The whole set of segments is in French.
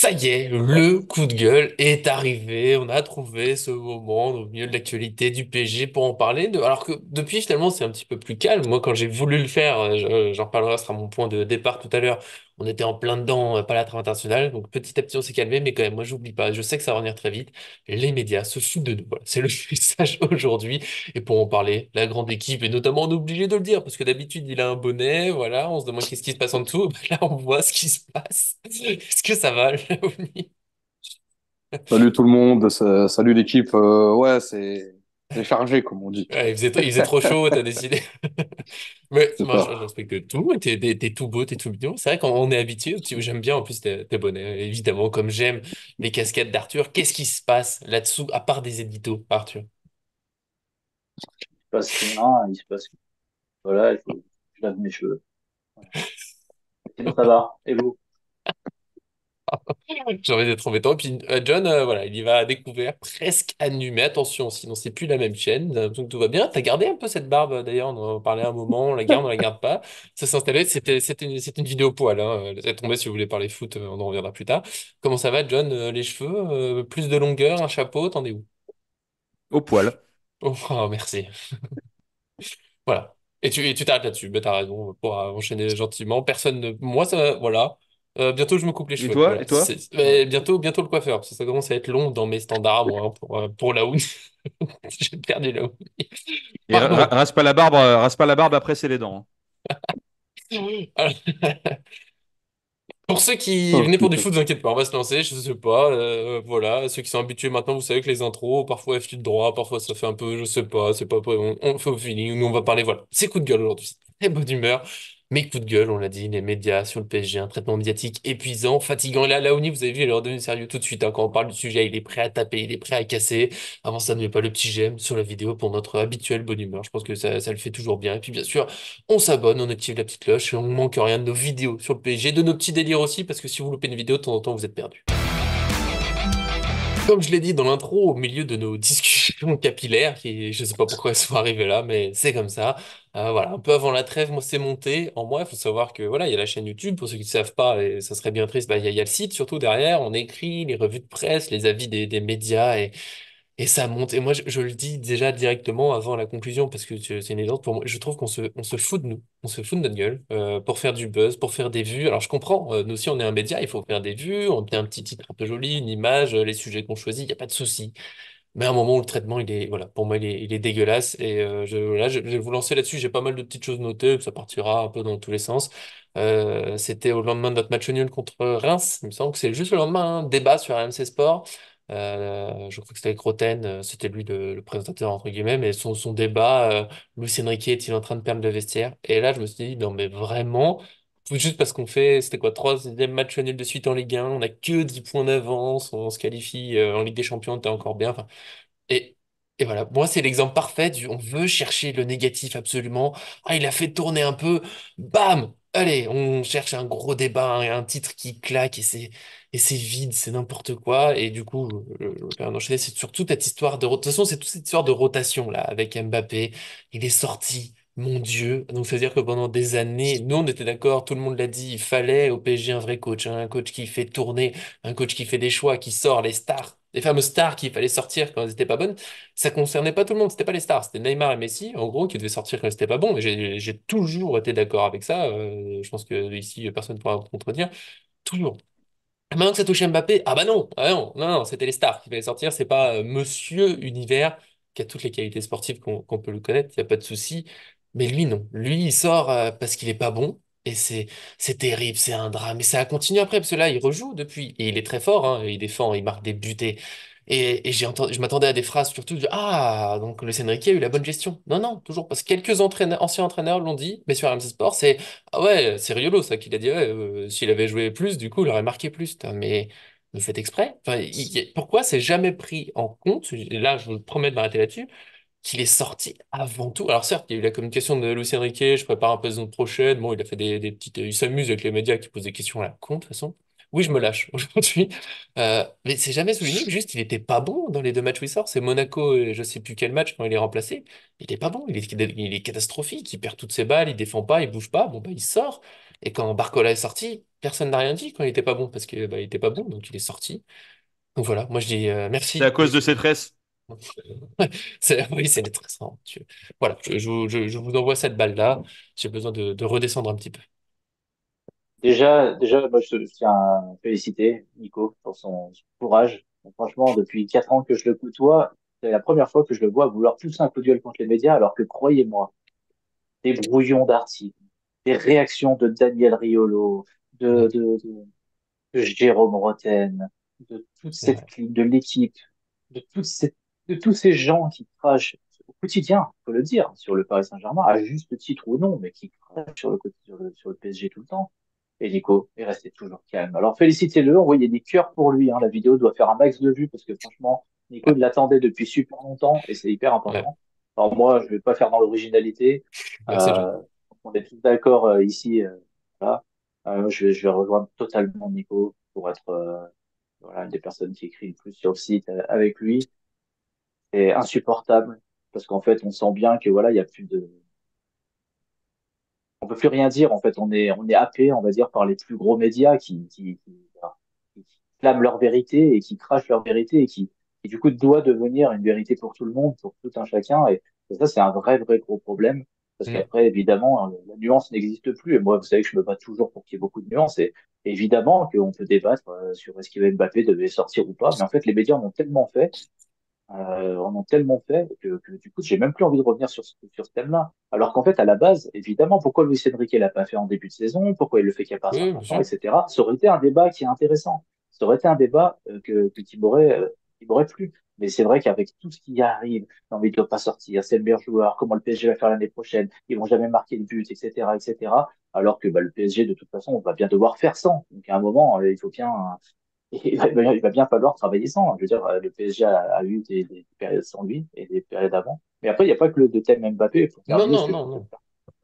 Ça y est, le coup de gueule est arrivé. On a trouvé ce moment au milieu de l'actualité du PSG pour en parler. Alors que depuis, finalement, c'est un petit peu plus calme. Moi, quand j'ai voulu le faire, j'en reparlerai, ce sera mon point de départ tout à l'heure. On était en plein dedans, pas la trêve internationale. Donc petit à petit, on s'est calmé. Mais quand même, moi, j'oublie pas. Je sais que ça va revenir très vite. Les médias se foutent de nous. Voilà, c'est le message aujourd'hui. Et pour en parler, la grande équipe, et notamment, on est obligé de le dire, parce que d'habitude, il a un bonnet. Voilà, on se demande qu'est-ce qui se passe en dessous. Là, on voit ce qui se passe. Est-ce que ça va, Léonie? Salut tout le monde, salut l'équipe. Ouais, c'est chargé comme on dit. Ouais, il faisait trop chaud, t'as décidé. Mais C'est moi, je ça. respecte tout. T'es tout beau, t'es tout mignon. C'est vrai qu'on est habitué. J'aime bien en plus tes bonnets. Évidemment, comme j'aime les casquettes d'Arthur. Qu'est-ce qui se passe là-dessous, à part des éditos, Arthur? Il se passe rien, il se passe, voilà, il faut que je lave mes cheveux. Voilà. Sinon, ça va. Et vous? J'ai envie d'être embêtant. Et puis John, voilà, il y va à découvert, presque à nu. Mais attention, sinon c'est plus la même chaîne. J'ai l'impression que tout va bien. T'as gardé un peu cette barbe d'ailleurs. On en parlait un moment. On la garde pas. Ça s'est installé. C'était une vidéo poil. Hein. C'est tombé si vous voulez parler foot. On en reviendra plus tard. Comment ça va, John? Les cheveux, plus de longueur, un chapeau. T'en es où? Au poil. Oh, oh, merci. Voilà. Et tu t'arrêtes là-dessus. Mais t'as raison. Pour enchaîner gentiment. Personne ne. Moi, ça, voilà. Bientôt, je me coupe les Et cheveux. toi? Voilà. Et toi? Ouais. Mais bientôt le coiffeur, parce que ça commence à être long dans mes standards, moi, hein, pour la où j'ai perdu la où. Et Pardon. rase pas la barbe après, c'est les dents, hein. Alors, pour ceux qui Oh venaient pour du putain. foot, ne vous inquiétez pas, on va se lancer, je sais pas. Voilà, ceux qui sont habitués maintenant, vous savez que les intros, parfois elles filent droit, parfois ça fait un peu, je sais pas, c'est pas, on fait au feeling, nous on va parler, voilà. C'est coup de gueule aujourd'hui, c'est très bonne humeur. Mais coup de gueule, on l'a dit, les médias sur le PSG, un traitement médiatique épuisant, fatigant. Et là, Laoni, vous avez vu, il est redevenu sérieux tout de suite, hein. Quand on parle du sujet, il est prêt à taper, il est prêt à casser. Avant ça, n'oubliez pas le petit j'aime sur la vidéo pour notre habituelle bonne humeur. Je pense que ça le fait toujours bien. Et puis bien sûr, on s'abonne, on active la petite cloche et on ne manque rien de nos vidéos sur le PSG, de nos petits délires aussi, parce que si vous loupez une vidéo, de temps en temps, vous êtes perdu. Comme je l'ai dit dans l'intro, au milieu de nos discussions capillaires, qui je sais pas pourquoi elles sont arrivées là, mais c'est comme ça. Voilà, un peu avant la trêve, moi c'est monté. En moi, il faut savoir que voilà, il y a la chaîne YouTube, pour ceux qui ne savent pas, et ça serait bien triste, bah, il y a le site surtout derrière, on écrit les revues de presse, les avis des médias, et ça monte. Et moi, je le dis déjà directement avant la conclusion, parce que c'est une évidence pour moi. Je trouve on se fout de nous. On se fout de notre gueule pour faire du buzz, pour faire des vues. Alors, je comprends. Nous aussi, on est un média. Il faut faire des vues. On met un petit titre un peu joli, une image, les sujets qu'on choisit. Il n'y a pas de souci. Mais à un moment où le traitement, voilà, pour moi, il est dégueulasse. Et je vais vous lancer là-dessus. J'ai pas mal de petites choses notées. Ça partira un peu dans tous les sens. C'était au lendemain de notre match nul contre Reims. Il me semble que c'est juste le lendemain, un débat sur RMC Sport. Je crois que c'était avec Roten, c'était lui le présentateur entre guillemets, mais son débat, Luis Enrique est-il en train de perdre le vestiaire? Et là, je me suis dit, non mais vraiment, juste parce qu'on fait, c'était quoi, troisième match nul de suite en Ligue 1, on a que 10 points d'avance, on se qualifie en Ligue des Champions, t'es encore bien. Enfin, et, et voilà, moi c'est l'exemple parfait on veut chercher le négatif absolument. Ah, il a fait tourner un peu, bam! Allez, on cherche un gros débat, un titre qui claque et c'est vide, c'est n'importe quoi. Et du coup, je vais faire un enchaîner, c'est surtout cette histoire de rotation, c'est toute cette histoire de rotation là avec Mbappé. Il est sorti, mon Dieu. Donc c'est-à-dire que pendant des années, nous on était d'accord, tout le monde l'a dit, il fallait au PSG un vrai coach, hein, un coach qui fait tourner, un coach qui fait des choix, qui sort les stars. Les fameuses stars qu'il fallait sortir quand elles étaient pas bonnes, ça concernait pas tout le monde, c'était pas les stars, c'était Neymar et Messi, en gros, qui devaient sortir quand c'était pas bon. Et j'ai toujours été d'accord avec ça. Je pense que ici, personne ne pourra me contredire. Toujours. Maintenant que ça touche Mbappé, ah bah non, non, c'était les stars qui fallait sortir, c'est pas Monsieur Univers qui a toutes les qualités sportives qu'on peut le connaître, il n'y a pas de souci. Mais lui, non. Lui, il sort parce qu'il est pas bon. Et c'est terrible, c'est un drame. Et ça a continué après, parce que là, il rejoue depuis. Et il est très fort, hein, il défend, il marque des buts. Et je m'attendais à des phrases surtout de Ah, donc Luis Enrique a eu la bonne gestion. Non, non, toujours. Parce que quelques anciens entraîneurs l'ont dit, mais sur RMC Sport, c'est ah ouais, c'est rigolo ça qu'il a dit. Ouais, s'il avait joué plus, du coup, il aurait marqué plus. Putain, mais vous faites exprès? Enfin, pourquoi c'est jamais pris en compte? Et là, je vous promets de m'arrêter là-dessus qu'il est sorti avant tout. Alors certes, il y a eu la communication de Luis Enrique, je prépare un peu la saison prochaine. Bon, il a fait des petites... Il s'amuse avec les médias qui posent des questions à la con, de toute façon. Oui, je me lâche aujourd'hui. Mais c'est jamais souligné que juste, il était pas bon dans les deux matchs où il sort. C'est Monaco et je sais plus quel match quand il est remplacé. Il était pas bon, il est catastrophique, il perd toutes ses balles, il défend pas, il bouge pas. Bon, bah, il sort. Et quand Barcola est sorti, personne n'a rien dit quand il était pas bon, parce que bah, il était pas bon, donc il est sorti. Donc voilà, moi je dis C'est à merci. cause de ses tresses. Oui, c'est intéressant. Voilà, je vous envoie cette balle-là. J'ai besoin de redescendre un petit peu. Déjà, moi, je tiens à féliciter Nico pour son courage. Donc, franchement, depuis 4 ans que je le côtoie, c'est la première fois que je le vois vouloir pousser un coup de gueule contre les médias, alors que croyez-moi, des brouillons d'articles, des réactions de Daniel Riolo, Mm. de Jérôme Roten, de toute C'est cette vrai. clique, de l'équipe, de de tous ces gens qui crachent au quotidien, faut le dire, sur le Paris Saint-Germain, à juste titre ou non, mais qui crachent sur le PSG tout le temps. Et Nico est resté toujours calme. Alors félicitez-le, envoyez des cœurs pour lui. Hein. La vidéo doit faire un max de vues parce que franchement, Nico Ouais, il l'attendait depuis super longtemps et c'est hyper ouais. important. Alors moi, je vais pas faire dans l'originalité. Ouais, c'est Euh, gentil. on est tous d'accord ici. Voilà. Je vais rejoindre totalement Nico pour être voilà, une des personnes qui écrit le plus sur le site avec lui. C'est insupportable parce qu'en fait, on sent bien que voilà, il y a plus de, on peut plus rien dire. En fait, on est happé, on va dire, par les plus gros médias qui clament leur vérité et qui crachent leur vérité et du coup doit devenir une vérité pour tout le monde, pour tout un chacun. Et ça, c'est un vrai gros problème. Parce Mm. qu'après, évidemment, la nuance n'existe plus. Et moi, vous savez que je me bats toujours pour qu'il y ait beaucoup de nuances. Et évidemment qu'on peut débattre sur est-ce que Mbappé devait sortir ou pas. Mais en fait, les médias en ont tellement fait en ont tellement fait que du coup, j'ai même plus envie de revenir sur ce thème-là. Alors qu'en fait, à la base, évidemment, pourquoi Luis Enrique l'a pas fait en début de saison, pourquoi il le fait qu'il n'y a pas Oui, bien 50 ans, sûr. etc. Ça aurait été un débat qui est intéressant. Ça aurait été un débat qui m'aurait plu. Mais c'est vrai qu'avec tout ce qui arrive, non, mais il ne doit pas sortir, c'est le meilleur joueur, comment le PSG va faire l'année prochaine, ils vont jamais marquer de but, etc., etc. Alors que bah, le PSG, de toute façon, on va bien devoir faire sans. Donc à un moment, il faut bien, il va bien falloir travailler sans. Hein. Je veux dire, le PSG a eu des périodes sans lui et des périodes avant. Mais après, il n'y a pas que le de thème Mbappé. Il faut Non, regarder ce non, que je non, vous ai non. fait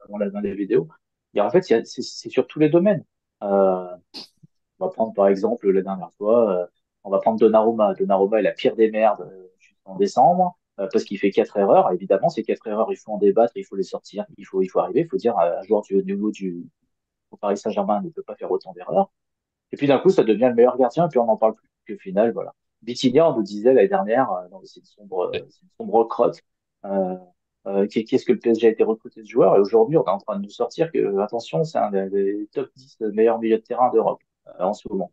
avant la fin des vidéos. Et en fait, c'est sur tous les domaines. Euh, on va prendre par exemple la dernière fois, on va prendre Donnarumma. Donnarumma est la pire des merdes jusqu'en décembre parce qu'il fait 4 erreurs. Évidemment, ces 4 erreurs, il faut en débattre, il faut les sortir, il faut arriver, il faut dire un joueur du haut niveau du au Paris Saint-Germain ne peut pas faire autant d'erreurs. Et puis d'un coup, ça devient le meilleur gardien, et puis on n'en parle plus. Puis au final, voilà. Vitinha, on nous disait l'année dernière, non, mais c'est une sombre crotte. Euh, qu'est-ce que le PSG a été recruté de joueur? Et aujourd'hui, on est en train de nous sortir que, attention, c'est un des top 10 meilleurs milieux de terrain d'Europe en ce moment.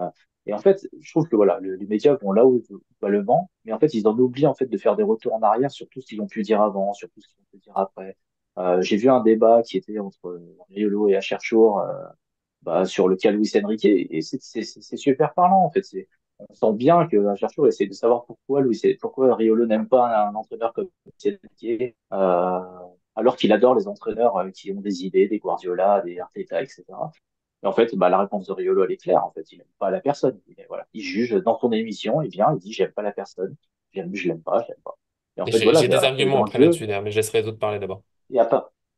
Euh, et en fait, je trouve que voilà, les médias vont là où va le vent, mais en fait, ils en oublient en fait de faire des retours en arrière sur tout ce qu'ils ont pu dire avant, sur tout ce qu'ils ont pu dire après. J'ai vu un débat qui était entre Riolo et Acherchour bah, sur le cas Luis Enrique. Et c'est super parlant, en fait. On sent bien que Chercheur essaie de savoir pourquoi Riolo n'aime pas un entraîneur comme Luis Enrique, alors qu'il adore les entraîneurs qui ont des idées, des Guardiola, des Arteta, etc. Et en fait, bah, la réponse de Riolo, elle est claire. En fait, il n'aime pas la personne. Voilà. Il juge dans son émission, il vient, il dit, j'aime pas la personne. Je l'aime pas, je l'aime pas. Et en Et fait, voilà, j'ai des après, arguments dans le après jeu, là-dessus, d'ailleurs, mais je laisserai les autres parler d'abord. et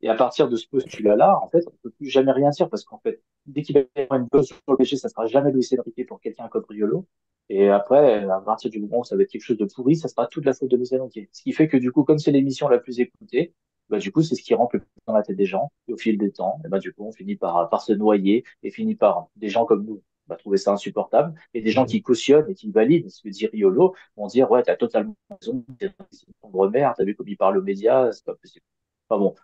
et à partir de ce postulat-là, en fait, on peut plus jamais rien dire parce qu'en fait, dès qu'il va y avoir une pause sur le péché, ça sera jamais Luis Enrique pour quelqu'un comme Riolo. Et après, à partir du moment où ça va être quelque chose de pourri, ça sera toute la faute de Luis Enrique. Ce qui fait que du coup, comme c'est l'émission la plus écoutée, bah, du coup, c'est ce qui rentre le plus dans la tête des gens. Et au fil des temps, et bah, du coup, on finit par se noyer et finit par, des gens comme nous, bah, trouver ça insupportable. Et des gens Mhm. qui cautionnent et qui valident ce que dit Riolo vont dire, ouais, t'as totalement raison, c'est une sombre merde, t'as vu comme il parle aux médias, c'est pas possible. Enfin bon,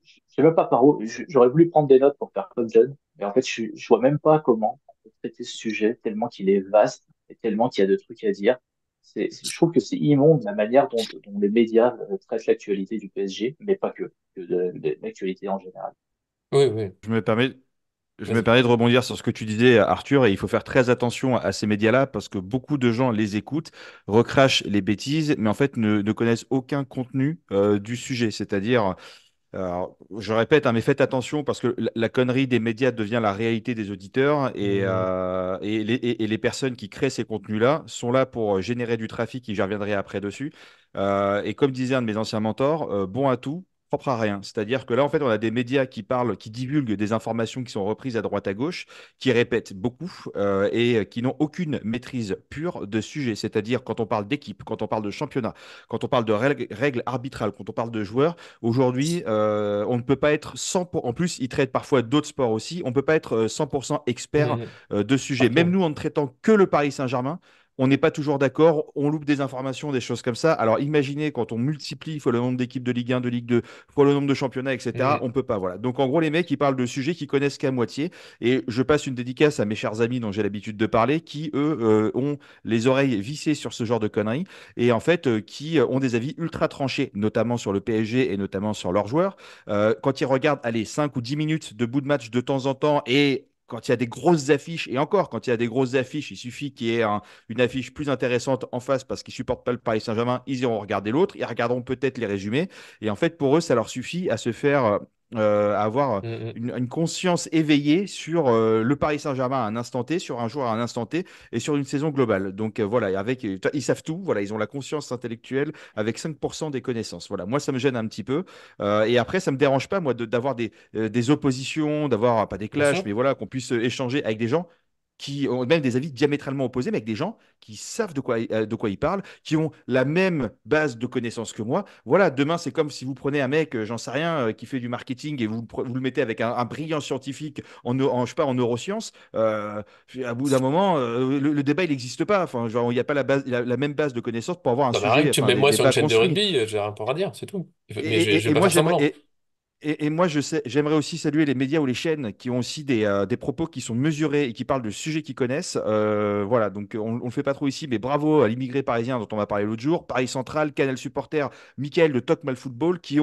je sais même pas par où. J'aurais voulu prendre des notes pour faire comme John, mais en fait, je vois même pas comment on peut traiter ce sujet tellement qu'il est vaste et tellement qu'il y a de trucs à dire. Je trouve que c'est immonde la manière dont les médias traitent l'actualité du PSG, mais pas que de l'actualité en général. Oui, oui. Je me permets, je me Vas-y. permets de rebondir sur ce que tu disais, Arthur, et il faut faire très attention à ces médias-là parce que beaucoup de gens les écoutent, recrachent les bêtises, mais en fait ne connaissent aucun contenu du sujet. C'est-à-dire, alors, je répète, hein, mais faites attention parce que la connerie des médias devient la réalité des auditeurs Mhm. et les personnes qui créent ces contenus-là sont là pour générer du trafic, et j'y reviendrai après dessus. Et comme disait un de mes anciens mentors, bon à tout, propre à rien. C'est-à-dire que là, en fait, on a des médias qui parlent, qui divulguent des informations qui sont reprises à droite à gauche, qui répètent beaucoup et qui n'ont aucune maîtrise pure de sujet. C'est-à-dire quand on parle d'équipe, quand on parle de championnat, quand on parle de règles arbitrales, quand on parle de joueurs, aujourd'hui, on ne peut pas être 100%. En plus, ils traitent parfois d'autres sports aussi. On ne peut pas être 100% expert Mhm. de sujet. Même Partout. nous, en ne traitant que le Paris Saint-Germain, on n'est pas toujours d'accord, on loupe des informations, des choses comme ça. Alors imaginez quand on multiplie fois le nombre d'équipes de Ligue 1, de Ligue 2, fois le nombre de championnats, etc. Mhm. On peut pas, voilà. Donc en gros, les mecs, ils parlent de sujets qu'ils connaissent qu'à moitié. Et je passe une dédicace à mes chers amis dont j'ai l'habitude de parler, qui eux ont les oreilles vissées sur ce genre de conneries et en fait qui ont des avis ultra tranchés, notamment sur le PSG et notamment sur leurs joueurs. Quand ils regardent, allez, 5 ou 10 minutes de bout de match de temps en temps et quand il y a des grosses affiches, et encore, quand il y a des grosses affiches, il suffit qu'il y ait une affiche plus intéressante en face parce qu'ils supportent pas le Paris Saint-Germain, ils iront regarder l'autre, ils regarderont peut-être les résumés. Et en fait, pour eux, ça leur suffit à se faire, à avoir Mhm. une conscience éveillée sur le Paris Saint-Germain à un instant T, sur un joueur à un instant T et sur une saison globale. Donc voilà, avec, ils savent tout, voilà, ils ont la conscience intellectuelle avec 5% des connaissances. Voilà, moi, ça me gêne un petit peu. Et après, ça me dérange pas, moi, d'avoir des oppositions, d'avoir pas des Bien clashs, sûr. mais voilà, qu'on puisse échanger avec des gens qui ont même des avis diamétralement opposés, mais avec des gens qui savent de quoi ils parlent, qui ont la même base de connaissances que moi. Voilà, demain, c'est comme si vous prenez un mec, j'en sais rien, qui fait du marketing et vous le mettez avec un brillant scientifique je sais pas, en neurosciences. À bout d'un moment, le débat, il n'existe pas. Enfin, genre, il n'y a pas la même base de connaissances pour avoir un Bah, rien que sujet, tu me enfin, mets moi des sur une débats chaîne de construits. rugby, j'ai rien pour à dire, c'est tout. Mais je vais Et pas moi, faire semblant. et moi, j'aimerais aussi saluer les médias ou les chaînes qui ont aussi des propos qui sont mesurés et qui parlent de sujets qu'ils connaissent. Voilà, donc on ne le fait pas trop ici, mais bravo à l'immigré parisien dont on va parler l'autre jour, Paris Central, Canal Supporter, Michael de Talk Mal Football, qui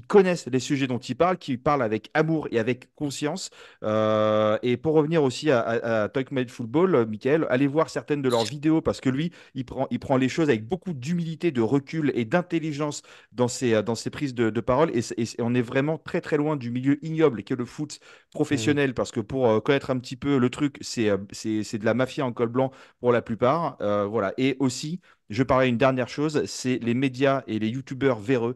connaissent les sujets dont ils parlent, qui parlent avec amour et avec conscience. Et pour revenir aussi à Talk Mal Football, Michael, allez voir certaines de leurs vidéos parce que lui, il prend les choses avec beaucoup d'humilité, de recul et d'intelligence dans ses prises de parole. Et on est vraiment très très loin du milieu ignoble qu'est le foot Mhm. professionnel, parce que pour connaître un petit peu le truc, c'est de la mafia en col blanc pour la plupart. Voilà. Et aussi, je parlais une dernière chose, c'est les médias et les youtubeurs véreux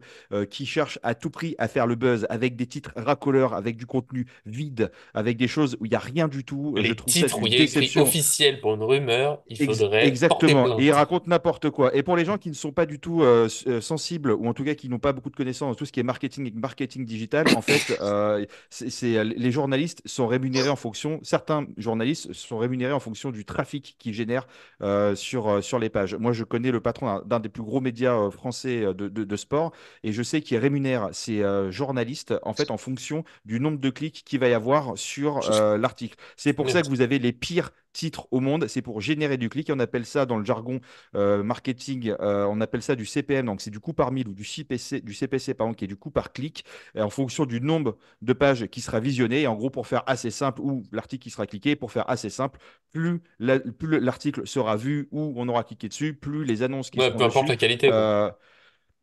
qui cherchent à tout prix à faire le buzz avec des titres racoleurs, avec du contenu vide, avec des choses où il n'y a rien du tout. Je Les trouve ça titres où d'une il y a écrit déception. officiel pour une rumeur, il faudrait porter Exactement. Et ils plainte. racontent n'importe quoi. Et pour les gens qui ne sont pas du tout sensibles, ou en tout cas qui n'ont pas beaucoup de connaissances dans tout ce qui est marketing et marketing digital, en fait, les journalistes sont rémunérés en fonction, certains journalistes sont rémunérés en fonction du trafic qu'ils génèrent sur les pages. Moi, je connais le patron d'un des plus gros médias français de sport, et je sais qu'il rémunère ses journalistes en fait en fonction du nombre de clics qu'il va y avoir sur l'article. C'est pour Mais ça que vous avez les pires titres au monde, c'est pour générer du clic. On appelle ça dans le jargon marketing, on appelle ça du CPM, donc c'est du coût par mille ou du CPC pardon, qui est du coût par clic, en fonction du nombre de pages qui sera visionné. Et en gros, pour faire assez simple, ou l'article qui sera cliqué, pour faire assez simple, plus l'article sera vu ou on aura cliqué dessus, plus les annonces qui ouais, seront peu importe dessus. la qualité, quoi. euh,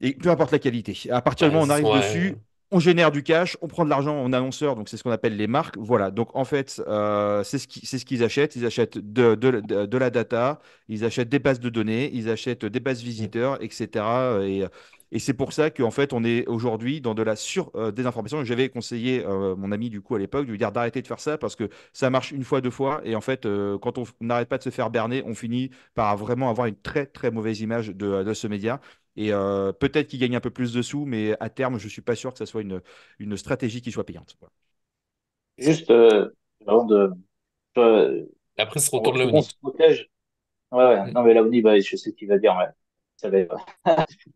et peu importe la qualité. À partir du Ouais, moment où on arrive ouais. dessus, on génère du cash, on prend de l'argent en annonceur, donc c'est ce qu'on appelle les marques. Voilà, donc en fait, c'est ce qu'ils achètent. Ils achètent de la data, ils achètent des bases de données, ils achètent des bases Mm. visiteurs, etc. Et c'est pour ça qu'en fait, on est aujourd'hui dans de la désinformation. J'avais conseillé mon ami du coup à l'époque de lui dire d'arrêter de faire ça parce que ça marche une fois, deux fois. Et en fait, quand on n'arrête pas de se faire berner, on finit par vraiment avoir une très, très mauvaise image de ce média. Et peut-être qu'il gagne un peu plus de sous, mais à terme, je ne suis pas sûr que ça soit une stratégie qui soit payante. Voilà. Juste, avant de, euh, Après, se retourne faut le qu'on nid. se protège. Ouais, ouais. Mm. Non, mais là, Oni, bah, je sais ce qu'il va dire, ouais. Ça va.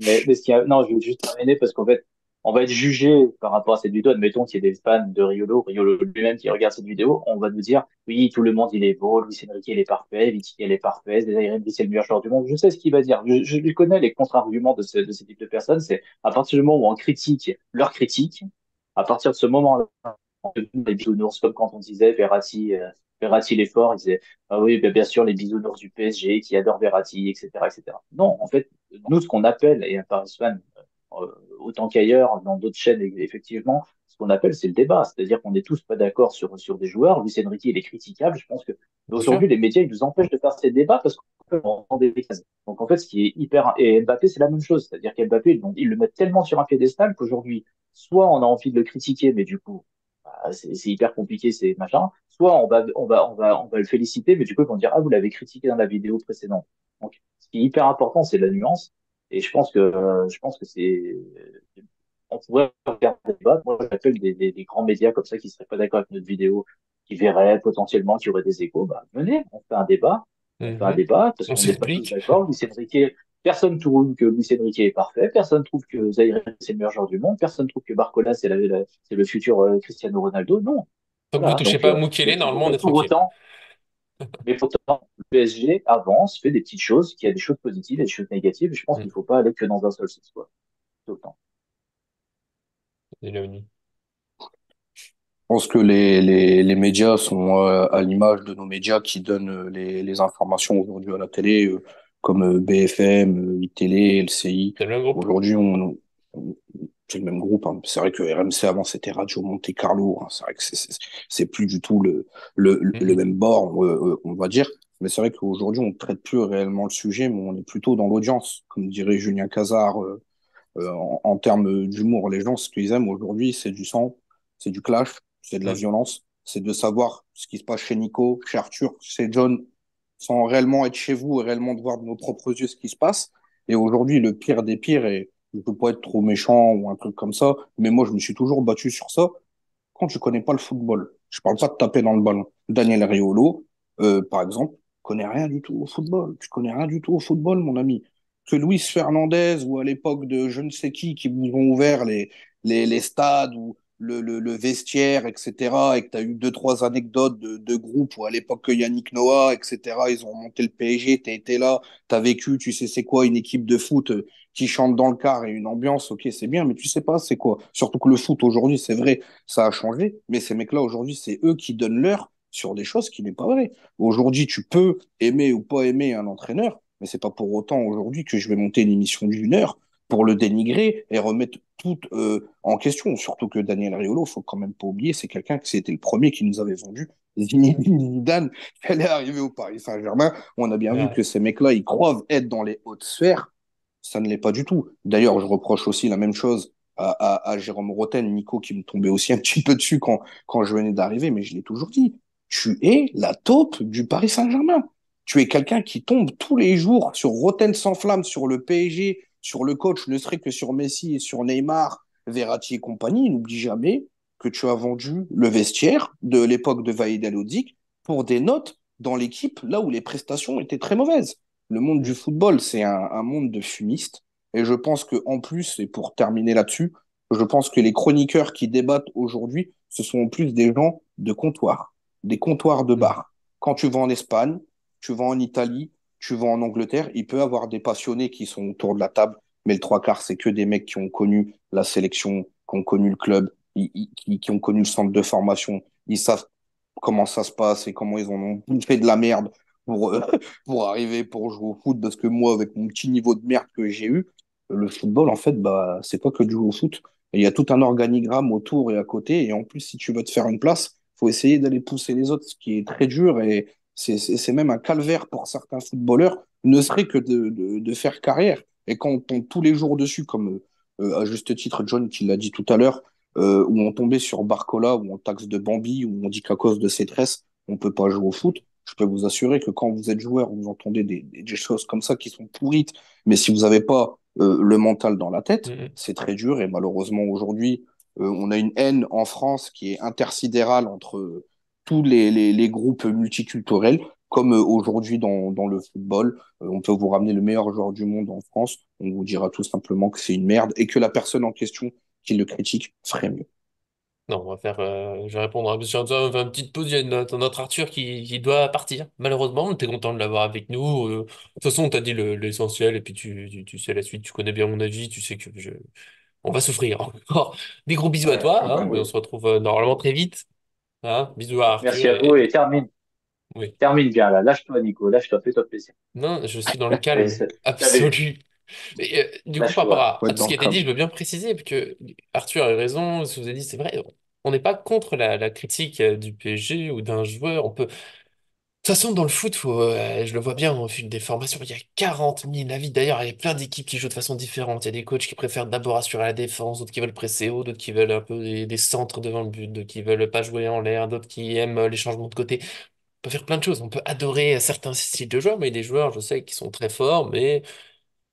Mais non, je vais juste terminer parce qu'en fait, on va être jugé par rapport à cette vidéo. Admettons qu'il y ait des fans de Riolo lui-même qui regarde cette vidéo. On va nous dire, oui, tout le monde, il est beau, Luis Enrique, il est parfait, Vitinha, il est parfait, Zaire Emery, c'est le meilleur joueur du monde. Je sais ce qu'il va dire. Je connais les contre-arguments de ce type de personnes. C'est à partir du moment où on critique leur critique, à partir de ce moment-là, les bisounours, comme quand on disait Verratti, il est fort, il disait, ah oui, bien sûr, les bisounours du PSG qui adorent Verratti, etc., etc. Non, en fait, nous, ce qu'on appelle, et à Paris Fan, autant qu'ailleurs, dans d'autres chaînes, effectivement, ce qu'on appelle, c'est le débat. C'est-à-dire qu'on n'est tous pas d'accord sur des joueurs. Luis Enrique, il est critiquable. Je pense que Bien sûr. aujourd'hui, les médias, ils nous empêchent de faire ces débats parce dans des cases. Donc en fait, ce qui est hyper... Et Mbappé, c'est la même chose. C'est-à-dire qu'Mbappé, ils le mettent tellement sur un piédestal qu'aujourd'hui, soit on a envie de le critiquer, mais du coup, bah, c'est hyper compliqué, c'est machin. Soit on va le féliciter, mais du coup, ils vont dire, ah, vous l'avez critiqué dans la vidéo précédente. Donc, ce qui est hyper important, c'est la nuance. Et je pense que c'est, on pourrait faire un débat. Moi, j'appelle des grands médias comme ça qui seraient pas d'accord avec notre vidéo, qui verraient potentiellement qu'il y aurait des échos. Bah, venez, on fait un débat. On fait un Mhm. débat parce On qu'on n'est pas tous s'explique. d'accord. Luis Enrique, personne trouve que Luis Enrique est parfait. Personne trouve que Zaire c'est le meilleur joueur du monde. Personne trouve que Barcola, c'est le futur Cristiano Ronaldo. Non. Tant que vous Voilà. touchez Donc, pas à mais Mukele, pour, normalement, on est pour tranquille. autant, mais pourtant, le PSG avance, fait des petites choses, qui a des choses positives et des choses négatives. Et je pense Mm. qu'il faut pas aller que dans un seul sens, quoi. Tout le temps. Et Léonie. Je pense que les médias sont à l'image de nos médias qui donnent les informations aujourd'hui à la télé, comme BFM, iTélé, LCI. C'est le même groupe? Aujourd'hui, c'est le même groupe, hein. C'est vrai que RMC avant c'était Radio Monte Carlo, hein. C'est vrai que c'est plus du tout le Mhm. même bord, on va dire. Mais c'est vrai qu'aujourd'hui, on ne traite plus réellement le sujet, mais on est plutôt dans l'audience, comme dirait Julien Cazard. En termes d'humour, les gens, ce qu'ils aiment aujourd'hui, c'est du sang, c'est du clash, c'est de la Mm. violence, c'est de savoir ce qui se passe chez Nico, chez Arthur, chez John, sans réellement être chez vous et réellement de voir de nos propres yeux ce qui se passe. Et aujourd'hui, le pire des pires, et je ne peux pas être trop méchant ou un truc comme ça, mais moi, je me suis toujours battu sur ça. Quand tu connais pas le football, je parle pas de taper dans le ballon. Daniel Riolo, par exemple, connaît rien du tout au football. Tu connais rien du tout au football, mon ami. Que Luis Fernandez ou à l'époque de je ne sais qui vous ont ouvert les stades ou le vestiaire, etc., et que tu as eu deux, trois anecdotes de groupes où à l'époque que Yannick Noah, etc., ils ont monté le PSG, tu étais là, tu as vécu, tu sais c'est quoi une équipe de foot qui chante dans le car et une ambiance, ok, c'est bien, mais tu sais pas c'est quoi. Surtout que le foot aujourd'hui, c'est vrai, ça a changé, mais ces mecs-là, aujourd'hui, c'est eux qui donnent l'heure sur des choses qui n'est pas vrai. Aujourd'hui, tu peux aimer ou pas aimer un entraîneur, mais c'est pas pour autant aujourd'hui que je vais monter une émission d'une heure pour le dénigrer et remettre tout en question. Surtout que Daniel Riolo, faut quand même pas oublier, c'est quelqu'un qui c'était le premier qui nous avait vendu Zidane qui allait arriver au Paris Saint-Germain. On a bien vu Ouais. que ces mecs-là, ils croient être dans les hautes sphères. Ça ne l'est pas du tout. D'ailleurs, je reproche aussi la même chose à Jérôme Roten, Nico, qui me tombait aussi un petit peu dessus quand je venais d'arriver, mais je l'ai toujours dit. Tu es la taupe du Paris Saint-Germain. Tu es quelqu'un qui tombe tous les jours sur Roten sans flamme, sur le PSG, sur le coach, ne serait que sur Messi et sur Neymar, Verratti et compagnie. N'oublie jamais que tu as vendu le vestiaire de l'époque de Vaïd Alodic pour des notes dans l'équipe là où les prestations étaient très mauvaises. Le monde Mm. du football, c'est un monde de fumistes. Et je pense que en plus, et pour terminer là-dessus, je pense que les chroniqueurs qui débattent aujourd'hui, ce sont en plus des gens de comptoir, des comptoirs de Mm. bar. Quand tu vas en Espagne, tu vas en Italie, tu vas en Angleterre, il peut y avoir des passionnés qui sont autour de la table, mais le trois quarts, c'est que des mecs qui ont connu la sélection, qui ont connu le club, qui ont connu le centre de formation. Ils savent comment ça se passe et comment ils en ont fait de la merde pour, pour arriver, pour jouer au foot. Parce que moi, avec mon petit niveau de merde que j'ai eu, le football, en fait, bah, c'est pas que de jouer au foot. Et il y a tout un organigramme autour et à côté. Et en plus, si tu veux te faire une place, faut essayer d'aller pousser les autres, ce qui est très dur. Et c'est même un calvaire pour certains footballeurs, ne serait que de faire carrière. Et quand on tombe tous les jours dessus, comme à juste titre John qui l'a dit tout à l'heure, où on tombait sur Barcola, où on taxe de Bambi, où on dit qu'à cause de ses tresses, on peut pas jouer au foot. Je peux vous assurer que quand vous êtes joueur, vous entendez des choses comme ça qui sont pourrites. Mais si vous n'avez pas le mental dans la tête, Mm. c'est très dur. Et malheureusement, aujourd'hui, on a une haine en France qui est intersidérale entre tous les groupes multiculturels, comme aujourd'hui dans le football. On peut vous ramener le meilleur joueur du monde en France. On vous dira tout simplement que c'est une merde et que la personne en question qui le critique ferait mieux. Non, on va faire. Je vais répondre à Monsieur Antoine. On va faire une petite pause. Il y a notre Arthur qui doit partir. Malheureusement, on était content de l'avoir avec nous. De toute façon, on t'a dit l'essentiel. Et puis, tu sais la suite. Tu connais bien mon avis. Tu sais que on va souffrir encore. Des gros bisous à Ouais, toi. Ah Hein, bah mais on oui. se retrouve normalement très vite. Hein, bisous à merci Arthur. à vous Et et oui. termine bien là. Lâche-toi, Nico. Lâche-toi, fais-toi plaisir. Non, je suis dans le Allez, calme t'avais, absolu. Et, du coup, par rapport lâche-toi. Faut à être tout ce dans qui le a été dit, calme. je veux bien préciser, parce que Arthur a raison, ce que vous avez dit, c'est vrai, on n'est pas contre la critique du PSG ou d'un joueur. On peut, toute façon, dans le foot, je le vois bien au fil des formations, il y a 40 000 avis. D'ailleurs, il y a plein d'équipes qui jouent de façon différente. Il y a des coachs qui préfèrent d'abord assurer la défense, d'autres qui veulent presser haut, d'autres qui veulent un peu des centres devant le but, d'autres qui veulent pas jouer en l'air, d'autres qui aiment les changements de côté. On peut faire plein de choses. On peut adorer certains styles de joueurs, mais des joueurs, je sais, qui sont très forts, mais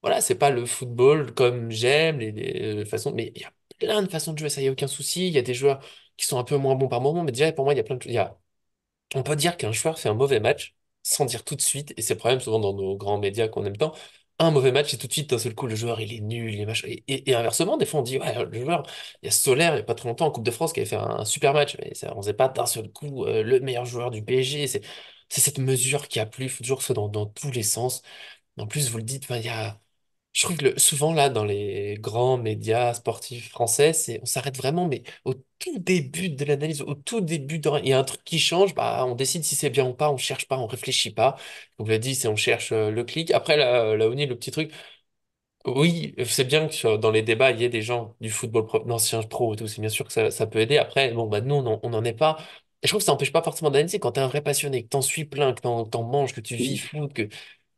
voilà, c'est pas le football comme j'aime, les façons. Mais il y a plein de façons de jouer, ça, il n'y a aucun souci. Il y a des joueurs qui sont un peu moins bons par moment, mais déjà, pour moi, il y a plein de choses. On peut dire qu'un joueur fait un mauvais match sans dire tout de suite, et c'est le problème souvent dans nos grands médias qu'on aime tant, un mauvais match et tout de suite d'un seul coup le joueur il est nul, il est machin. Et inversement, des fois on dit ouais, le joueur, il y a Solaire il n'y a pas très longtemps en Coupe de France qui avait fait un super match, mais ça, on faisait pas d'un seul coup le meilleur joueur du PSG. C'est cette mesure qui a plu, il faut toujours que ce soit dans tous les sens. En plus, vous le dites, enfin, il y a. Je trouve que souvent, là, dans les grands médias sportifs français, on s'arrête vraiment, mais au tout début de l'analyse, au tout début, il y a un truc qui change, bah, on décide si c'est bien ou pas, on cherche pas, on réfléchit pas. Comme vous l'avez dit, c'est on cherche le clic. Après, là, Oni, le petit truc, oui, c'est bien que dans les débats, il y ait des gens du football pro, d'anciens pro et tout, c'est bien sûr que ça peut aider. Après, bon, bah, nous, on n'en est pas. Et je trouve que ça n'empêche pas forcément d'analyser quand t'es un vrai passionné, que t'en suis plein, que t'en manges, que tu vis foot, que.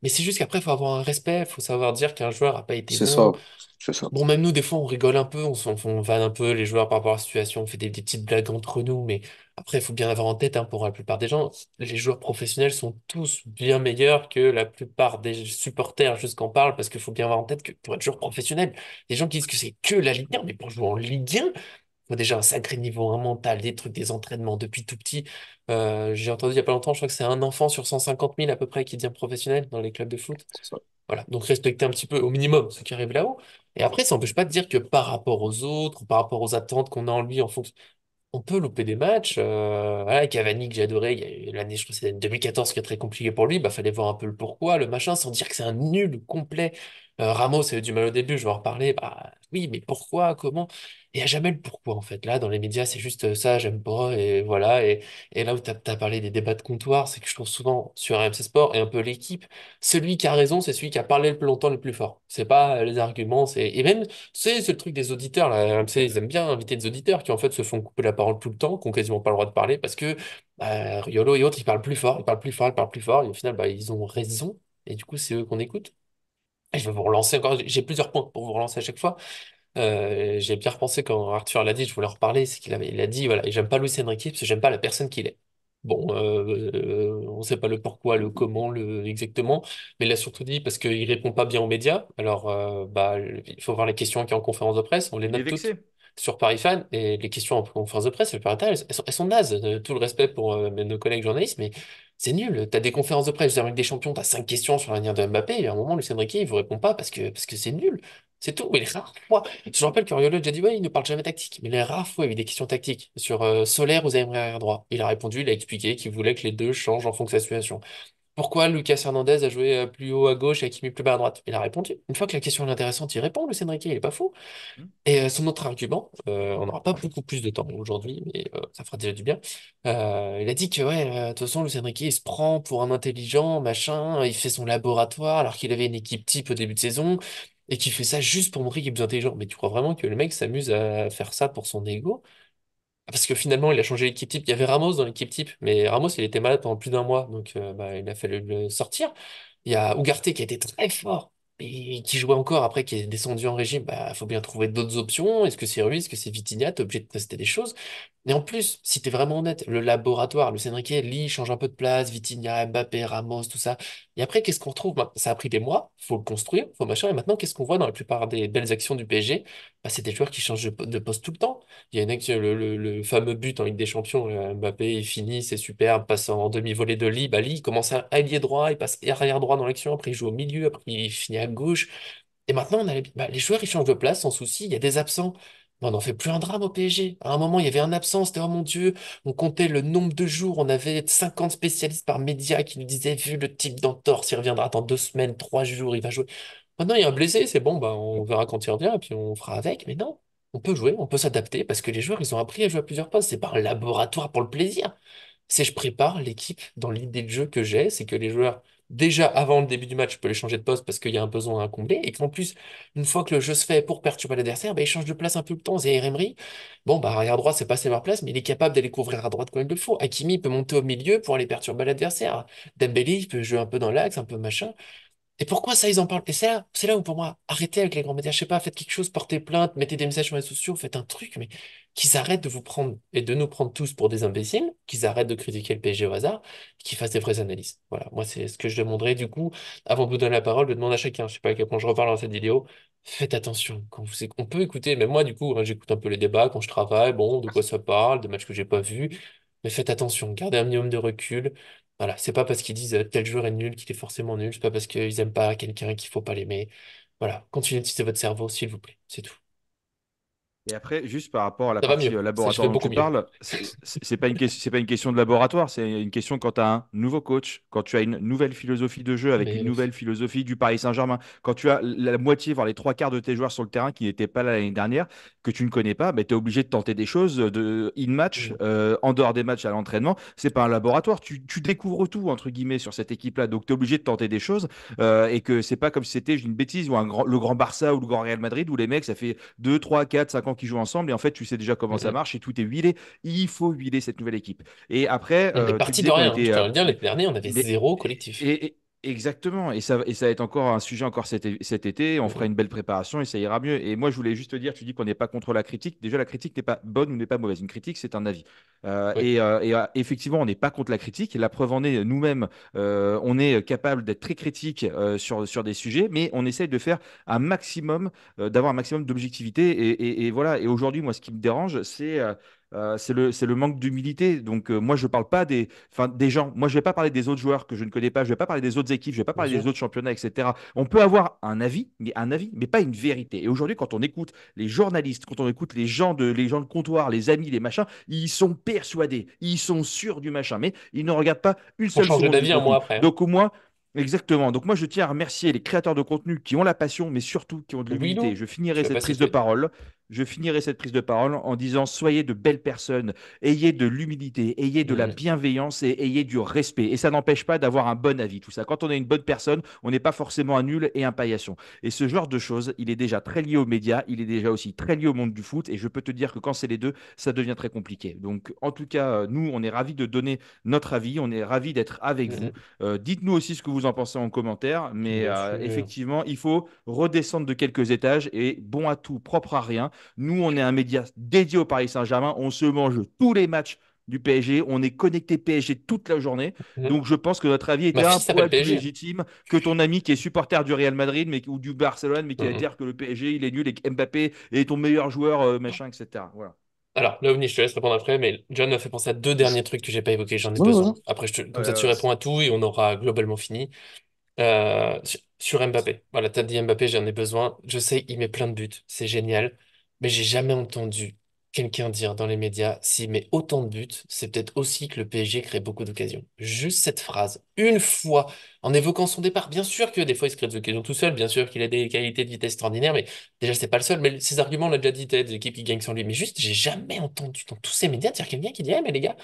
Mais c'est juste qu'après, il faut avoir un respect, il faut savoir dire qu'un joueur n'a pas été C'est ça, bon. c'est ça, Bon, même nous, des fois, on rigole un peu, on vanne un peu les joueurs par rapport à la situation, on fait des petites blagues entre nous, mais après, il faut bien avoir en tête, hein, pour la plupart des gens, les joueurs professionnels sont tous bien meilleurs que la plupart des supporters, juste qu'en parle, parce qu'il faut bien avoir en tête que pour être joueur professionnel, les gens qui disent que c'est que la Ligue 1, mais pour jouer en Ligue 1, il faut déjà un sacré niveau hein, mental, des trucs, des entraînements depuis tout petit. J'ai entendu il y a pas longtemps, je crois que c'est un enfant sur 150 000 à peu près qui devient professionnel dans les clubs de foot. c'est ça. Voilà, donc respecter un petit peu au minimum ceux qui arrivent là-haut. Et après, ça n'empêche pas de dire que par rapport aux autres, ou par rapport aux attentes qu'on a en lui, en fonction, on peut louper des matchs. Voilà, Cavani que j'ai adoré, il y a eu l'année, je crois que c'était 2014 qui est très compliqué pour lui, bah fallait voir un peu le pourquoi, le machin, sans dire que c'est un nul complet. Ramos a eu du mal au début, je vais en reparler. Bah oui, mais pourquoi, comment? Et il n'y a jamais le pourquoi en fait. Là, dans les médias, c'est juste ça, j'aime pas, et voilà. Et là où tu as parlé des débats de comptoir, c'est que je trouve souvent sur RMC Sport et un peu l'équipe, celui qui a raison, c'est celui qui a parlé le plus longtemps, le plus fort. C'est pas les arguments, et même c'est le truc des auditeurs, là. RMC, ils aiment bien inviter des auditeurs qui, en fait, se font couper la parole tout le temps, qui ont quasiment pas le droit de parler parce que Riolo et autres, ils parlent plus fort, ils parlent plus fort, ils parlent plus fort. Et au final, bah, ils ont raison. Et du coup, c'est eux qu'on écoute. Et je vais vous relancer encore. J'ai plusieurs points pour vous relancer à chaque fois. J'ai bien repensé quand Arthur l'a dit, je voulais en reparler, c'est il a dit, voilà, j'aime pas Luis Enrique parce que j'aime pas la personne qu'il est. Bon, on sait pas le pourquoi, le comment, le exactement, mais il a surtout dit parce qu'il répond pas bien aux médias. Alors, bah, il faut voir les questions qui sont en conférence de presse, on les Il est note toutes vexé. sur Paris Fan, et les questions en conférence de presse, elles sont nazes. Tout le respect pour nos collègues journalistes, mais c'est nul. T'as des conférences de presse de la Ligue des Champions, t'as 5 questions sur l'avenir de Mbappé, et à un moment, Luis Enrique, il vous répond pas parce que c'est nul. C'est tout. Mais les rares fois, je me rappelle que Riolo a déjà dit, ouais, il ne parle jamais tactique. Mais les rares fois, il y a eu des questions tactiques sur Solaire ou Zaïre arrière droit. Il a répondu, il a expliqué qu'il voulait que les deux changent en fonction de la situation. Pourquoi Lucas Hernandez a joué plus haut à gauche et Hakimi plus bas à droite? Il a répondu. Une fois que la question est intéressante, il répond, Luis Enrique, il est pas fou. Hmm. Et son autre argument, on n'aura pas beaucoup plus de temps aujourd'hui, mais ça fera déjà du bien. Il a dit que, ouais, de toute façon, Luis Enrique, il se prend pour un intelligent, machin, il fait son laboratoire alors qu'il avait une équipe type au début de saison, et qu'il fait ça juste pour montrer qu'il est plus intelligent. Mais tu crois vraiment que le mec s'amuse à faire ça pour son ego? Parce que finalement, il a changé l'équipe type. Il y avait Ramos dans l'équipe type, mais Ramos, il était malade pendant plus d'un mois, donc bah, il a fallu le sortir. Il y a Ugarte qui a été très fort et qui jouait encore après, qui est descendu en régime. Bah, faut bien trouver d'autres options. Est-ce que c'est Ruiz, est-ce que c'est Vitinha? T'es obligé de tester des choses. Et en plus, si t'es vraiment honnête, le laboratoire, le Enrique, lui, il change un peu de place, Vitinha, Mbappé, Ramos, tout ça. Et après, qu'est-ce qu'on retrouve? Bah, ça a pris des mois, faut le construire, faut machin. Et maintenant, qu'est-ce qu'on voit dans la plupart des belles actions du PSG? Bah, c'est des joueurs qui changent de poste tout le temps. Il y a le fameux but en Ligue des Champions, Mbappé, il finit, c'est superbe, passe en demi-volée de Lee. Bah, Lee, il commence à ailier droit, il passe arrière droit dans l'action, après il joue au milieu, après il finit à gauche. Et maintenant, les joueurs, ils changent de place sans souci. Il y a des absents. On n'en fait plus un drame au PSG. À un moment, il y avait un absent, c'était oh mon Dieu, on comptait le nombre de jours, on avait 50 spécialistes par média qui nous disaient, vu le type d'entorse, il reviendra dans 2 semaines, 3 jours, il va jouer. Maintenant, il y a un blessé, c'est bon, bah, on verra quand il revient, et puis on fera avec. Mais non, on peut jouer, on peut s'adapter, parce que les joueurs, ils ont appris à jouer à plusieurs postes. C'est pas un laboratoire pour le plaisir. C'est je prépare l'équipe dans l'idée de jeu que j'ai, c'est que les joueurs déjà avant le début du match, je peux les changer de poste parce qu'il y a un besoin à combler, et qu'en plus, une fois que le jeu se fait pour perturber l'adversaire, bah, il change de place un peu le temps. Zaïre Emery, bon, bah, arrière droit, c'est pas sa meilleure place, mais il est capable d'aller couvrir à droite quand il le faut. Hakimi peut monter au milieu pour aller perturber l'adversaire. Dembélé, il peut jouer un peu dans l'axe, un peu machin. Et pourquoi ça, ils en parlent? Et c'est là où pour moi, arrêtez avec les grands médias, je sais pas, faites quelque chose, portez plainte, mettez des messages sur les réseaux sociaux, faites un truc, mais qu'ils arrêtent de vous prendre et de nous prendre tous pour des imbéciles, qu'ils arrêtent de critiquer le PSG au hasard, et qu'ils fassent des vraies analyses. Voilà, moi c'est ce que je demanderais du coup, avant de vous donner la parole, je demande à chacun, je sais pas à quel point je reparle dans cette vidéo, faites attention, on peut écouter, même moi du coup, hein, j'écoute un peu les débats quand je travaille, bon, de quoi ça parle, des matchs que j'ai pas vus, mais faites attention, gardez un minimum de recul. Voilà, c'est pas parce qu'ils disent tel joueur est nul qu'il est forcément nul, c'est pas parce qu'ils aiment pas quelqu'un qu'il faut pas l'aimer. Voilà, continuez d'utiliser votre cerveau, s'il vous plaît, c'est tout. Et après, juste par rapport à la Ça va partie mieux, je laboratoire vais dont beaucoup tu mieux. parles, c'est pas c'est pas une question de laboratoire, c'est une question quand tu as un nouveau coach, quand tu as une nouvelle philosophie de jeu avec une Mais nouvelle philosophie du Paris Saint-Germain, quand tu as la moitié, voire les trois quarts de tes joueurs sur le terrain qui n'étaient pas là l'année dernière, que tu ne connais pas, tu es obligé de tenter des choses in-match, en dehors des matchs à l'entraînement. C'est pas un laboratoire, tu découvres tout, entre guillemets, sur cette équipe-là. Donc tu es obligé de tenter des choses et que c'est pas comme si c'était une bêtise ou le grand Barça ou le grand Real Madrid où les mecs, ça fait 2 3 4 5 ans qu'ils jouent ensemble et en fait, tu sais déjà comment ça marche et tout est huilé. Il faut huiler cette nouvelle équipe. Et après, on est tu parti de disais qu'on rien, hein. Je était. peux rien dire, l'année dernière, on avait Mais, zéro collectif. exactement. Et ça va être encore un sujet encore cet été. On fera Mhm. une belle préparation et ça ira mieux. Et moi, je voulais juste te dire, tu dis qu'on n'est pas contre la critique. Déjà, la critique n'est pas bonne ou n'est pas mauvaise. Une critique, c'est un avis. Oui. Effectivement, on n'est pas contre la critique. La preuve en est, nous-mêmes, on est capable d'être très critique sur des sujets, mais on essaye de faire un maximum, d'avoir un maximum d'objectivité. Et voilà. Et aujourd'hui, moi, ce qui me dérange, c'est le manque d'humilité. Donc, moi, je ne parle pas des gens. Moi, je ne vais pas parler des autres joueurs que je ne connais pas. Je ne vais pas parler des autres équipes. Je ne vais pas Bien parler des sûr. autres championnats, etc. On peut avoir un avis, mais pas une vérité. Et aujourd'hui, quand on écoute les journalistes, quand on écoute les gens de comptoir, les amis, les machins, ils sont persuadés, ils sont sûrs du machin, mais ils ne regardent pas une On seule changeait seconde du d'avis un mois contenu. après, hein. Donc, au moins, exactement. Donc moi, je tiens à remercier les créateurs de contenu qui ont la passion, mais surtout qui ont de Oui, l'humilité. Lou, Je tu finirai l'as cette pas prise de cité. parole. Je finirai cette prise de parole en disant, soyez de belles personnes, ayez de l'humilité, ayez de la Mhm. bienveillance et ayez du respect. Et ça n'empêche pas d'avoir un bon avis, tout ça. Quand on est une bonne personne, on n'est pas forcément un nul et un paillasson. Et ce genre de choses, il est déjà très lié aux médias, il est déjà aussi très lié au monde du foot. Et je peux te dire que quand c'est les deux, ça devient très compliqué. Donc, en tout cas, nous, on est ravis de donner notre avis, on est ravis d'être avec vous. Mhm. Dites-nous aussi ce que vous en pensez en commentaire, mais Bien sûr. effectivement, il faut redescendre de quelques étages et bon à tout, propre à rien. Nous, on est un média dédié au Paris Saint-Germain, on se mange tous les matchs du PSG, on est connecté PSG toute la journée, Mhm. donc je pense que notre avis Ma était un fille s'appelle poil plus PSG. légitime que ton ami qui est supporter du Real Madrid ou du Barcelone, mais qui va Mhm. dire que le PSG il est nul et que Mbappé est ton meilleur joueur, machin, etc. Voilà. Alors, là, Omni, je te laisse répondre après, mais John m'a fait penser à deux derniers trucs que j'ai pas évoqués, j'en ai Ouais, ouais. besoin. Après, comme ça, tu Euh, réponds à tout et on aura globalement fini. Sur Mbappé. Voilà, t'as dit Mbappé, j'en ai besoin. Je sais, il met plein de buts, c'est génial. Mais j'ai jamais entendu quelqu'un dire dans les médias, s'il met autant de buts, c'est peut-être aussi que le PSG crée beaucoup d'occasions. Juste cette phrase, une fois, en évoquant son départ. Bien sûr que des fois, il se crée des occasions tout seul, bien sûr qu'il a des qualités de vitesse extraordinaires, mais déjà, c'est pas le seul. Mais ses arguments, on l'a déjà dit, t'as des équipes qui gagnent sans lui. Mais juste, j'ai jamais entendu dans tous ces médias dire quelqu'un qui dit, eh, mais les gars,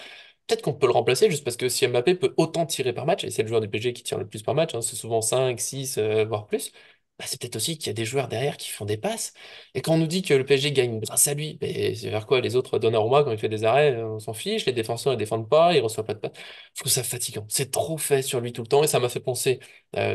peut-être qu'on peut le remplacer juste parce que si Mbappé peut autant tirer par match, et c'est le joueur du PSG qui tire le plus par match, hein, c'est souvent 5, 6, voire plus, bah, c'est peut-être aussi qu'il y a des joueurs derrière qui font des passes. Et quand on nous dit que le PSG gagne grâce à lui, ben, c'est vers quoi les autres Donnarumma, quand il fait des arrêts, on s'en fiche, les défenseurs ne défendent pas, ils reçoivent pas de passe. Je trouve ça fatigant. C'est trop fait sur lui tout le temps et ça m'a fait penser,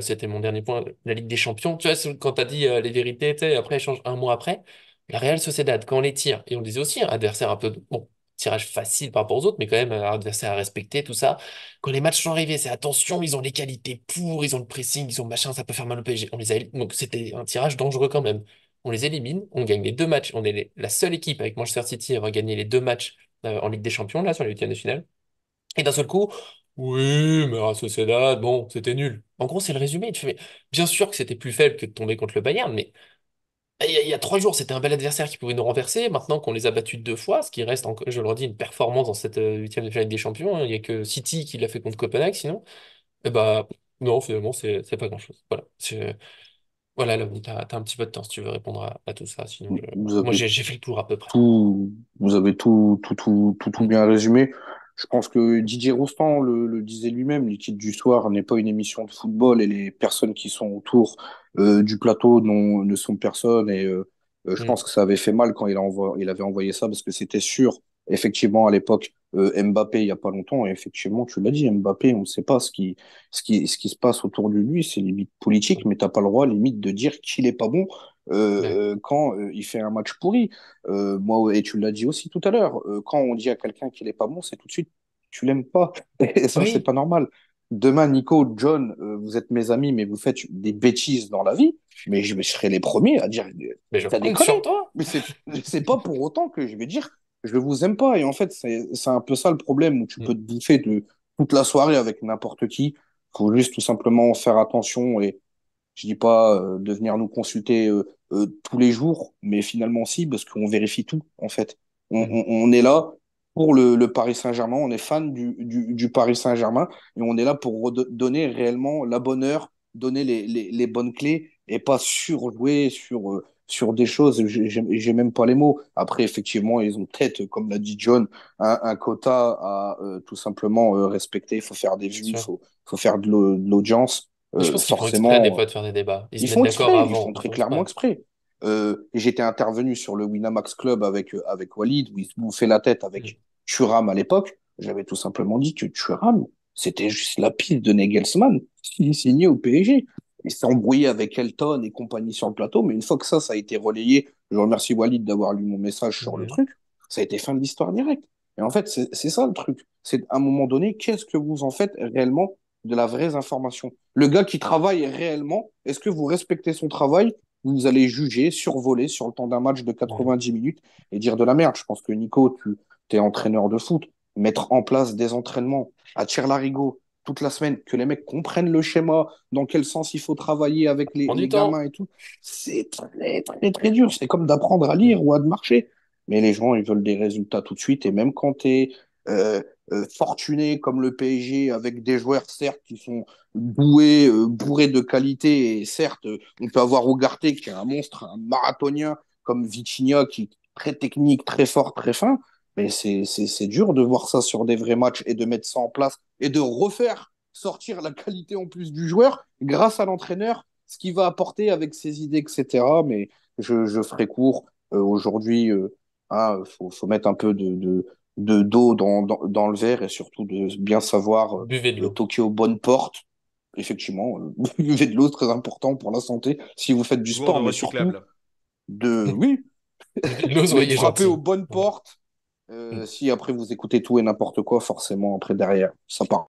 c'était mon dernier point, la Ligue des Champions. Tu vois, quand tu as dit les vérités, tu sais, après, échange un mois après, la Real Sociedad, quand on les tire, et on le disait aussi, un adversaire un peu, bon, tirage facile par rapport aux autres, mais quand même un adversaire à respecter, tout ça. Quand les matchs sont arrivés, c'est attention, ils ont les qualités pour, ils ont le pressing, ils ont machin, ça peut faire mal au PSG. Donc c'était un tirage dangereux quand même. On les élimine, on gagne les deux matchs. On est la seule équipe avec Manchester City à avoir gagné les deux matchs en Ligue des Champions, là, sur les huitièmes de finale. Et d'un seul coup, oui, mais Real Sociedad, bon, c'était nul. En gros, c'est le résumé. Tu fais, mais bien sûr que c'était plus faible que de tomber contre le Bayern, mais il y a 3 jours, c'était un bel adversaire qui pouvait nous renverser. Maintenant qu'on les a battus deux fois, ce qui reste, je le redis, une performance dans cette huitième de finale des champions, hein. Il n'y a que City qui l'a fait contre Copenhague, sinon. Et bah, non, finalement, c'est pas grand-chose. Voilà. Voilà, là, t'as un petit peu de temps si tu veux répondre à tout ça. Sinon, Vous moi, avez j'ai fait le tour à peu près. tout, vous avez tout Mm. bien résumé. Je pense que Didier Rostand le disait lui-même, l'équipe du soir n'est pas une émission de football et les personnes qui sont autour du plateau ne sont personne. Et je Mm. pense que ça avait fait mal quand il avait envoyé ça parce que c'était sûr, effectivement, à l'époque, Mbappé, il n'y a pas longtemps, et effectivement, tu l'as dit, Mbappé, on ne sait pas ce qui se passe autour de lui, c'est limite politique, mais tu n'as pas le droit, limite, de dire qu'il n'est pas bon Ouais. quand il fait un match pourri. Moi, et tu l'as dit aussi tout à l'heure, quand on dit à quelqu'un qu'il est pas bon, c'est tout de suite, tu l'aimes pas. Et ça, c'est Oui, pas normal. Demain, Nico, John, vous êtes mes amis, mais vous faites des bêtises dans la vie, mais je serai les premiers à dire, mais je t'as compte déconné. sur toi. Mais c'est pas pour autant que je vais dire, je vous aime pas. Et en fait, c'est un peu ça le problème où tu Mm. peux te bouffer toute la soirée avec n'importe qui. Faut juste tout simplement faire attention et je dis pas de venir nous consulter tous les jours, mais finalement si, parce qu'on vérifie tout, en fait. Mm. On est là pour le Paris Saint-Germain, on est fan du Paris Saint-Germain, et on est là pour donner réellement la bonne heure, donner les bonnes clés, et pas surjouer sur des choses, j'ai même pas les mots. Après, effectivement, ils ont peut-être, comme l'a dit John, un quota à tout simplement respecter, il faut faire des Bien vues, sûr. faut faire de l'audience Mais je pense qu'ils font exprès des forcément, fois de faire des débats. Ils se ils mettent font d'accord exprès, ils font avant. Ils très font clairement exprès. exprès. J'étais intervenu sur le Winamax Club avec Walid, où il se bouffait la tête Mm. avec Thuram à l'époque. J'avais tout simplement dit que Thuram, c'était juste la pile de Nagelsmann, signé au PSG. Il s'est embrouillé avec Elton et compagnie sur le plateau, mais une fois que ça a été relayé, je remercie Walid d'avoir lu mon message sur le Mhm. truc, ça a été fin de l'histoire directe. Et en fait, c'est ça le truc. C'est à un moment donné, qu'est-ce que vous en faites réellement de la vraie information? Le gars qui travaille réellement, est-ce que vous respectez son travail? Vous allez juger, survoler sur le temps d'un match de Ouais. 90 minutes et dire de la merde. Je pense que Nico, tu es entraîneur de foot. Mettre en place des entraînements à tire-larigot toute la semaine, que les mecs comprennent le schéma, dans quel sens il faut travailler avec Prends du les temps. gamins et tout, c'est très, très, très dur. C'est comme d'apprendre à Mm. lire ou à marcher. Mais les gens, ils veulent des résultats tout de suite. Et même quand tu es fortuné comme le PSG, avec des joueurs, certes, qui sont doués, bourrés de qualité, et certes, on peut avoir Ugarte qui est un monstre, un marathonien, comme Vitinha qui est très technique, très fort, très fin. Mais c'est dur de voir ça sur des vrais matchs et de mettre ça en place et de refaire sortir la qualité en plus du joueur grâce à l'entraîneur, ce qu'il va apporter avec ses idées, etc. Mais je ferai court. Aujourd'hui, faut mettre un peu d'eau dans le verre et surtout de bien savoir Buvez de l'eau. toquer aux bonnes portes. Effectivement, buvez de l'eau, très important pour la santé si vous faites du sport, Gourde mais surtout recyclable. oui, Buvez de l'eau, mais de soyez frapper aux gentil. bonnes Voilà. portes. Si après vous écoutez tout et n'importe quoi, forcément, après derrière, ça part